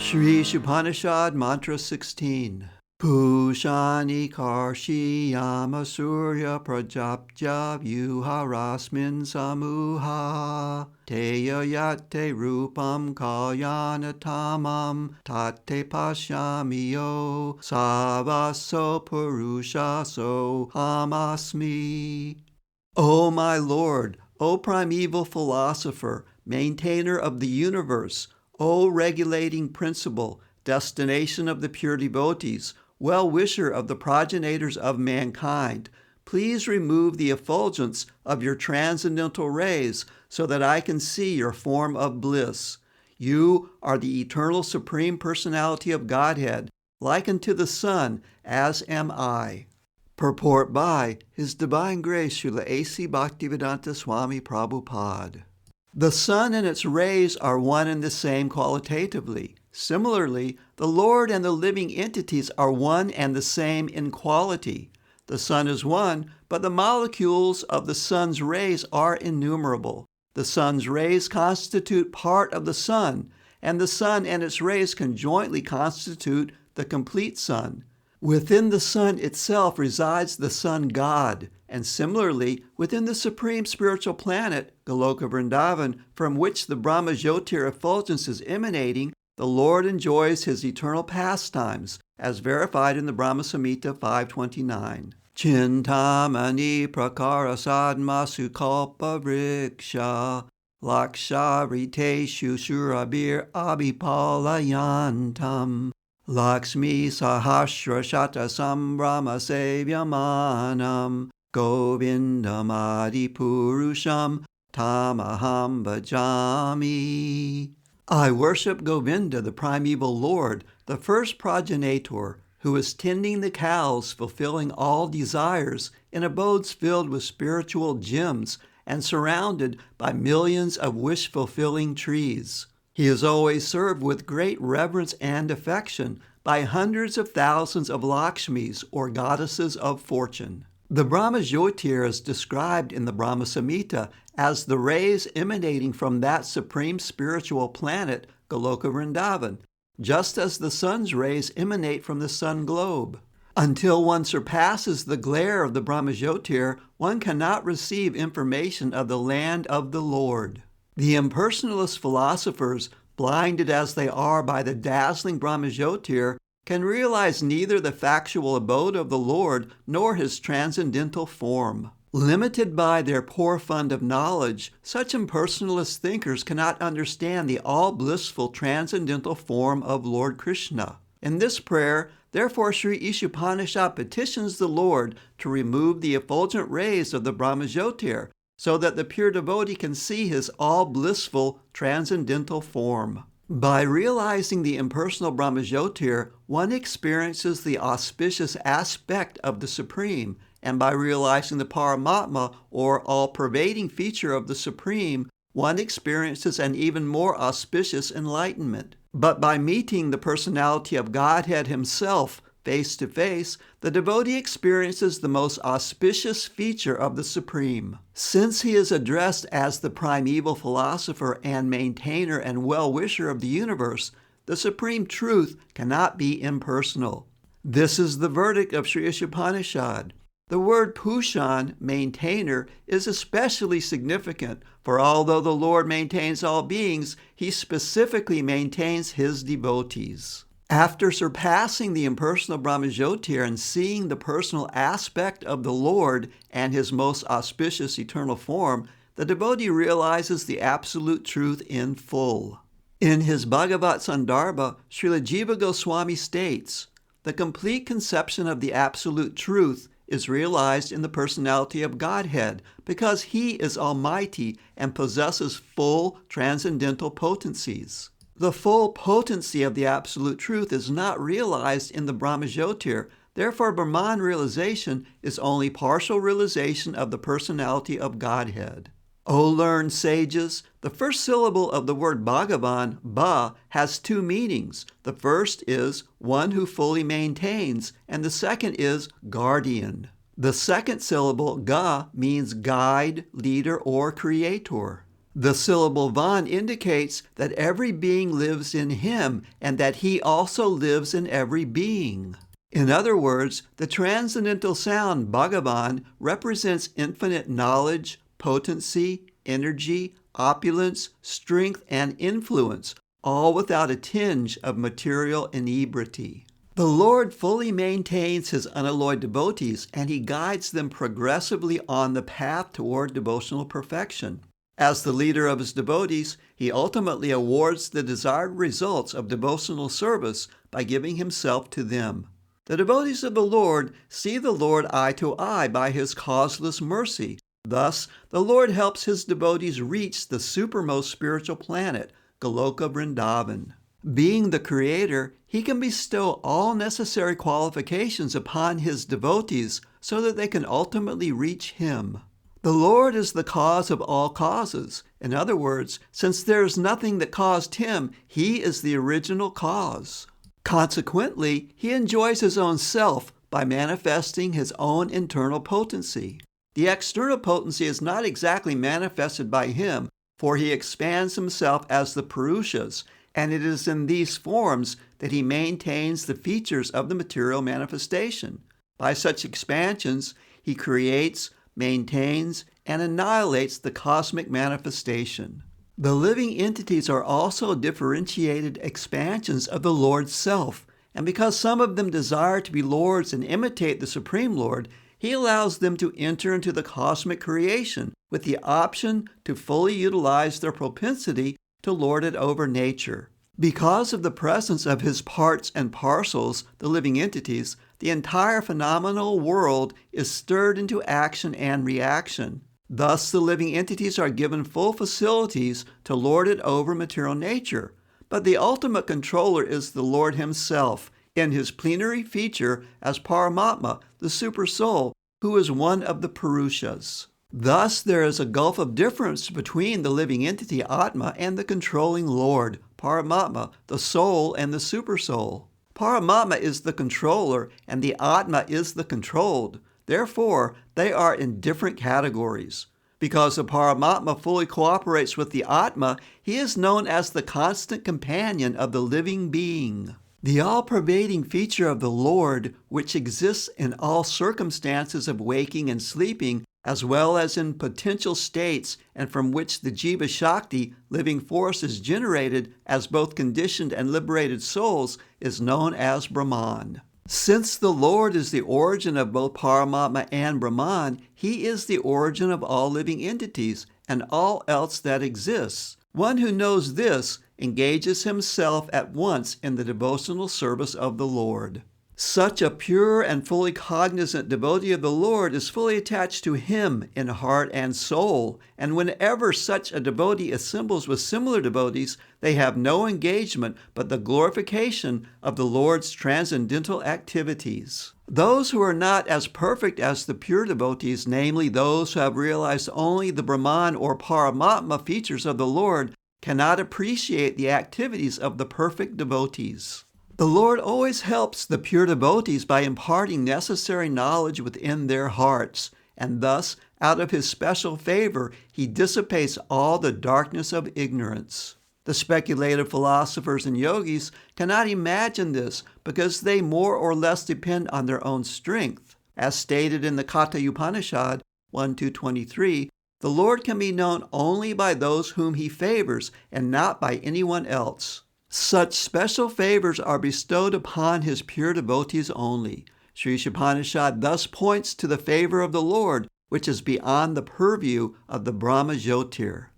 Upanisad Mantra 16. Pushani karshiyama surya prajaptya vyuharasmin samuha teya yate rupam kalyanatamam tate pashyamiyo savaso purushaso hamasmi. O my Lord, O primeval philosopher, maintainer of the universe, O regulating principle, destination of the pure devotees, well-wisher of the progenitors of mankind, please remove the effulgence of your transcendental rays so that I can see your form of bliss. You are the eternal supreme personality of Godhead, like unto the sun, as am I. Purport by His Divine Grace Srila A.C. Bhaktivedanta Swami Prabhupada. The sun and its rays are one and the same qualitatively. Similarly, the Lord and the living entities are one and the same in quality. The sun is one, but the molecules of the sun's rays are innumerable. The sun's rays constitute part of the sun, and the sun and its rays conjointly constitute the complete sun. Within the sun itself resides the sun God, and similarly, within the supreme spiritual planet, Goloka Vrindavan, from which the Brahma Jyotir effulgence is emanating, the Lord enjoys his eternal pastimes, as verified in the Brahma Samhita 529. Chintamani prakara sadma sukalpa vriksha laksha riteshu surabir abhipalayantam Lakshmi sahasra shata sambrahma sevyamanam Govindamadi purusham tamaham bhajami. I worship Govinda, the primeval Lord, the first progenitor, who is tending the cows, fulfilling all desires, in abodes filled with spiritual gems and surrounded by millions of wish-fulfilling trees. He is always served with great reverence and affection by hundreds of thousands of Lakshmis, or goddesses of fortune. The Brahma Jyotir is described in the Brahma Samhita as the rays emanating from that supreme spiritual planet, Goloka Vrindavan, just as the sun's rays emanate from the sun globe. Until one surpasses the glare of the Brahma Jyotir, one cannot receive information of the land of the Lord. The impersonalist philosophers, blinded as they are by the dazzling Brahma Jyotir, can realize neither the factual abode of the Lord nor his transcendental form. Limited by their poor fund of knowledge, such impersonalist thinkers cannot understand the all-blissful transcendental form of Lord Krishna. In this prayer, therefore, Sri Isopanishad petitions the Lord to remove the effulgent rays of the Brahma Jyotir, so that the pure devotee can see his all-blissful transcendental form. By realizing the impersonal Brahma Jyotir, one experiences the auspicious aspect of the Supreme, and by realizing the Paramatma, or all-pervading feature of the Supreme, one experiences an even more auspicious enlightenment. But by meeting the personality of Godhead himself, face to face, the devotee experiences the most auspicious feature of the Supreme. Since he is addressed as the primeval philosopher and maintainer and well-wisher of the universe, the supreme truth cannot be impersonal. This is the verdict of Sri Isopanishad. The word Pushan, maintainer, is especially significant, for although the Lord maintains all beings, he specifically maintains his devotees. After surpassing the impersonal Brahma Jyotir and seeing the personal aspect of the Lord and his most auspicious eternal form, the devotee realizes the absolute truth in full. In his Bhagavat Sandarbha, Srila Jiva Goswami states, "The complete conception of the absolute truth is realized in the personality of Godhead, because he is almighty and possesses full transcendental potencies. The full potency of the absolute truth is not realized in the Brahma Jyotir. Therefore, Brahman realization is only partial realization of the personality of Godhead." O learned sages, the first syllable of the word Bhagavan, Ba, has two meanings. The first is one who fully maintains, and the second is guardian. The second syllable, Ga, means guide, leader, or creator. The syllable van indicates that every being lives in him and that he also lives in every being. In other words, the transcendental sound Bhagavan represents infinite knowledge, potency, energy, opulence, strength, and influence, all without a tinge of material inebriety. The Lord fully maintains his unalloyed devotees, and he guides them progressively on the path toward devotional perfection. As the leader of his devotees, he ultimately awards the desired results of devotional service by giving himself to them. The devotees of the Lord see the Lord eye to eye by his causeless mercy. Thus, the Lord helps his devotees reach the supermost spiritual planet, Goloka Vrindavan. Being the Creator, he can bestow all necessary qualifications upon his devotees so that they can ultimately reach him. The Lord is the cause of all causes. In other words, since there is nothing that caused him, he is the original cause. Consequently, he enjoys his own self by manifesting his own internal potency. The external potency is not exactly manifested by him, for he expands himself as the Purushas, and it is in these forms that he maintains the features of the material manifestation. By such expansions, he creates, maintains, and annihilates the cosmic manifestation. The living entities are also differentiated expansions of the Lord's self, and because some of them desire to be lords and imitate the Supreme Lord, he allows them to enter into the cosmic creation with the option to fully utilize their propensity to lord it over nature. Because of the presence of his parts and parcels, the living entities, the entire phenomenal world is stirred into action and reaction. Thus, the living entities are given full facilities to lord it over material nature. But the ultimate controller is the Lord himself, in his plenary feature as Paramatma, the Super Soul, who is one of the Purushas. Thus, there is a gulf of difference between the living entity Atma and the controlling Lord, Paramatma, the Soul and the Super Soul. Paramatma is the controller, and the Atma is the controlled. Therefore, they are in different categories. Because the Paramatma fully cooperates with the Atma, he is known as the constant companion of the living being. The all-pervading feature of the Lord, which exists in all circumstances of waking and sleeping, as well as in potential states, and from which the Jiva Shakti, living force, is generated as both conditioned and liberated souls, is known as Brahman. Since the Lord is the origin of both Paramatma and Brahman, he is the origin of all living entities and all else that exists. One who knows this engages himself at once in the devotional service of the Lord. Such a pure and fully cognizant devotee of the Lord is fully attached to him in heart and soul, and whenever such a devotee assembles with similar devotees, they have no engagement but the glorification of the Lord's transcendental activities. Those who are not as perfect as the pure devotees, namely those who have realized only the Brahman or Paramatma features of the Lord, cannot appreciate the activities of the perfect devotees. The Lord always helps the pure devotees by imparting necessary knowledge within their hearts, and thus, out of his special favor, he dissipates all the darkness of ignorance. The speculative philosophers and yogis cannot imagine this because they more or less depend on their own strength. As stated in the Katha Upanishad 1-23, the Lord can be known only by those whom he favors and not by anyone else. Such special favors are bestowed upon his pure devotees only. Sri Upanishad thus points to the favor of the Lord, which is beyond the purview of the Brahma Jyotir.